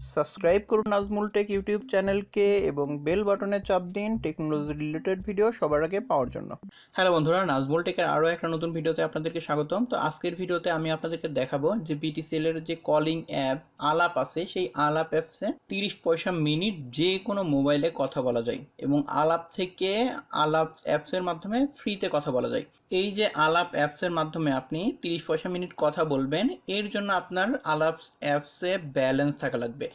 Subscribe করুন Nazmul take YouTube চ্যানেলকে এবং বেল বাটনে চাপ দিন টেকনোলজি রিলেটেড ভিডিও সবার আগে পাওয়ার জন্য। হ্যালো বন্ধুরা, নাজমুল টেকের আরও একটা নতুন ভিডিওতে আপনাদেরকে স্বাগতম। তো আজকের ভিডিওতে আমি আপনাদেরকে দেখাবো যে বিটিসিএল এর যে কলিং অ্যাপ আলাপ আছে, সেই আলাপ অ্যাপসে 30 পয়সা মিনিট যে কোনো মোবাইলে কথা বলা যায় এবং আলাপ থেকে আলাপ অ্যাপসের মাধ্যমে ফ্রিতে কথা বলা যায়। এই যে আলাপ অ্যাপসের মাধ্যমে আপনি 30 পয়সা মিনিট কথা বলবেন, এর জন্য আপনার আলাপ অ্যাপসে ব্যালেন্স থাকা লাগবে।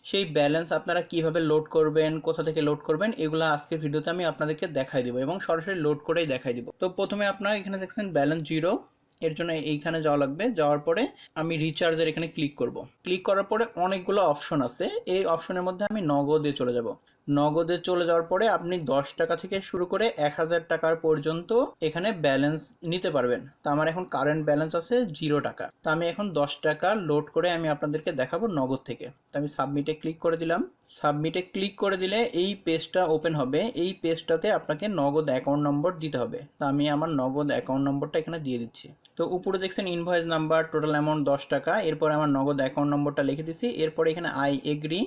সেই ব্যালেন্স আপনারা কিভাবে লোড করবেন, কোথা থেকে লোড করবেন, এগুলো আজকের ভিডিওতে আমি আপনাদেরকে দেখাই দিব এবং সরাসরি লোড করেই দেখাই দিব। তো প্রথমে আপনারা এখানে দেখছেন ব্যালেন্স জিরো, এর জন্য এইখানে যাওয়া লাগবে। যাওয়ার পরে আমি রিচার্জের এখানে ক্লিক করব। ক্লিক করার পরে অনেকগুলো অপশন আছে, এই অপশনের মধ্যে আমি নগদে চলে যাব। নগদে চলে যাওয়ার পরে আপনি 10 টাকা থেকে শুরু করে 1000 টাকার পর্যন্ত এখানে ব্যালেন্স নিতে পারবেন। তো আমার এখন কারেন্ট ব্যালেন্স আছে 0 টাকা। তো আমি এখন 10 টাকা লোড করে আমি আপনাদেরকে দেখাবো নগদ থেকে। তো আমি সাবমিটে ক্লিক করে দিলাম। সাবমিটে ক্লিক করে দিলে এই পেজটা ওপেন হবে। এই পেজটাতে আপনাকে নগদ অ্যাকাউন্ট নম্বর দিতে হবে। তো আমি আমার নগদ অ্যাকাউন্ট নম্বরটা এখানে দিয়ে দিচ্ছি। তো উপরে দেখছেন ইনভয়েস নাম্বার, টোটাল অ্যামাউন্ট 10 টাকা। এরপরে আমার নগদ অ্যাকাউন্ট নম্বরটা লিখে দিচ্ছি। এরপরে এখানে আই এগ্রি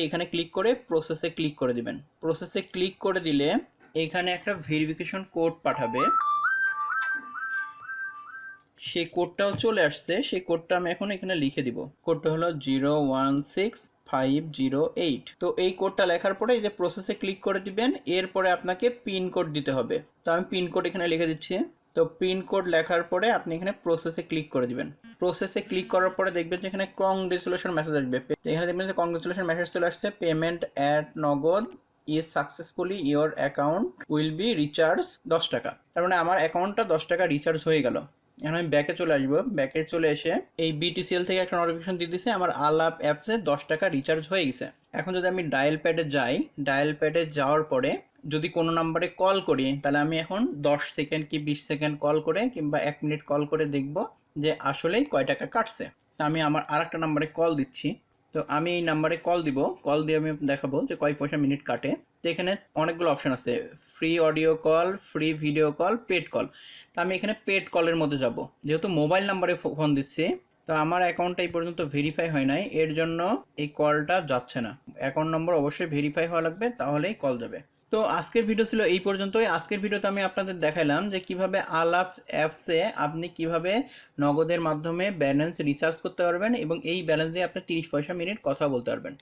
এখানে ক্লিক করে প্রসেসে ক্লিক করে দিবেন। প্রসেসে ক্লিক করে দিলে এখানে একটা ভেরিফিকেশন কোড পাঠাবে, সেই কোডটাও চলে আসছে। সেই কোডটা আমি এখন এখানে লিখে দিব। কোডটা হলো 016508। তো এই কোডটা লেখার পরে এই যে প্রসেসে ক্লিক করে দিবেন। এরপরে আপনাকে পিন কোড দিতে হবে। তো আমি পিন কোড এখানে লিখে দিচ্ছি। তো পিন কোড লেখার পরে আপনি এখানে প্রসেসে ক্লিক করে দিবেন। প্রসেসে ক্লিক করার পরে দেখবেন যে এখানে কংগ্রেচুলেশন মেসেজ আসবে। এখানে দেখবেন যে কংগ্রেচুলেশন মেসেজ চলে আসছে, পেমেন্ট অ্যাট নগদ is successfully your account will be recharge 10 টাকা। তার মানে আমার অ্যাকাউন্টটা 10 টাকা রিচার্জ হয়ে গেল। এখন আমি ব্যাকে চলে আসবো। ব্যাকে চলে এসে এই বিটিসিএল থেকে একটা নোটিফিকেশন দিয়ে দিছে আমার আলাপ অ্যাপসে 10 টাকা রিচার্জ হয়ে গেছে। এখন যদি আমি ডায়াল প্যাডে যাই, ডায়াল প্যাডে যাওয়ার পরে যদি কোনো নাম্বারে কল করি, তাহলে আমি এখন 10 সেকেন্ড কি 20 সেকেন্ড কল করে কিংবা 1 মিনিট কল করে দেখব যে আসলেই কয় টাকা কাটছে। আমি আমার আরেকটা নাম্বারে কল দিচ্ছি। তো আমি এই নাম্বারে কল দিব। কল দিয়ে আমি দেখাবো যে কয় পয়সা মিনিট কাটে। তো এখানে অনেকগুলো অপশন আছে, free audio call, free video call, paid call. তো আমি এখানে পেড কলের মধ্যে যাব। যেহেতু মোবাইল নাম্বারে ফোন দিচ্ছি, তো আমার অ্যাকাউন্টটা এই পর্যন্ত ভেরিফাই হয় নাই, এর জন্য এই কলটা যাচ্ছে না। অ্যাকাউন্ট নম্বর অবশ্যই ভেরিফাই হওয়া লাগবে, তাহলেই কল যাবে। তো আজকের ভিডিও ছিল এই পর্যন্তই। আজকের ভিডিওতে আমি আপনাদের দেখাইলাম যে কিভাবে আলাপ অ্যাপসে আপনি কিভাবে নগদের মাধ্যমে ব্যালেন্স রিচার্জ করতে পারবেন এবং এই ব্যালেন্স দিয়ে আপনি 30 পয়সা মিনিট কথা বলতে পারবেন।